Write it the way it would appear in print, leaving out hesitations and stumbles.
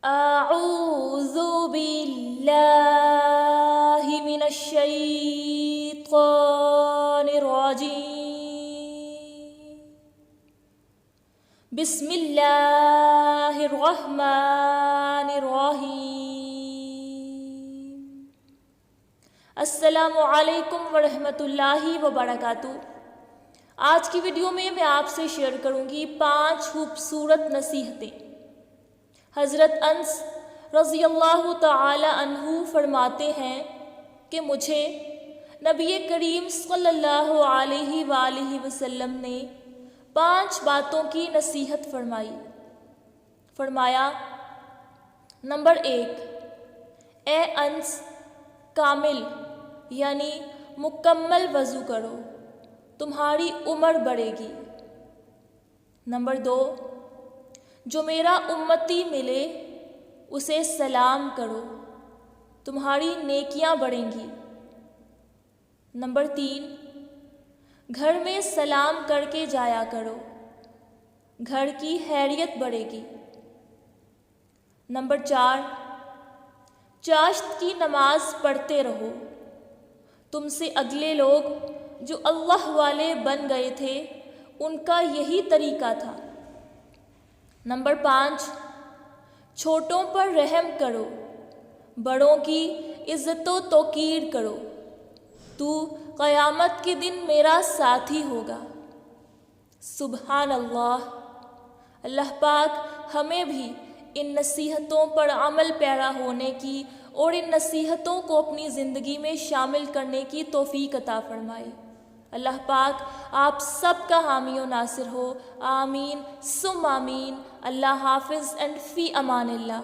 اعوذ باللہ من الشیطان الرجیم بسم اللہ الرحمن الرحیم السلام علیکم ورحمۃ اللہ وبرکاتہ۔ آج کی ویڈیو میں آپ سے شیئر کروں گی 5 خوبصورت نصیحتیں۔ حضرت انس رضی اللہ تعالی عنہ فرماتے ہیں کہ مجھے نبی کریم صلی اللہ علیہ وآلہ وسلم نے 5 باتوں کی نصیحت فرمایا۔ نمبر 1، اے انس، کامل یعنی مکمل وضو کرو، تمہاری عمر بڑھے گی۔ نمبر 2، جو میرا امتی ملے اسے سلام کرو، تمہاری نیکیاں بڑھیں گی۔ نمبر 3، گھر میں سلام کر کے جایا کرو، گھر کی خیریت بڑھے گی۔ نمبر 4، چاشت کی نماز پڑھتے رہو، تم سے اگلے لوگ جو اللہ والے بن گئے تھے ان کا یہی طریقہ تھا۔ نمبر 5، چھوٹوں پر رحم کرو، بڑوں کی عزت و توقیر کرو، تو قیامت کے دن میرا ساتھی ہوگا۔ سبحان اللہ۔ اللہ پاک ہمیں بھی ان نصیحتوں پر عمل پیرا ہونے کی اور ان نصیحتوں کو اپنی زندگی میں شامل کرنے کی توفیق عطا فرمائے۔ اللہ پاک آپ سب کا حامی و ناصر ہو، آمین ثم آمین۔ اللہ حافظ اینڈ فی امان اللہ۔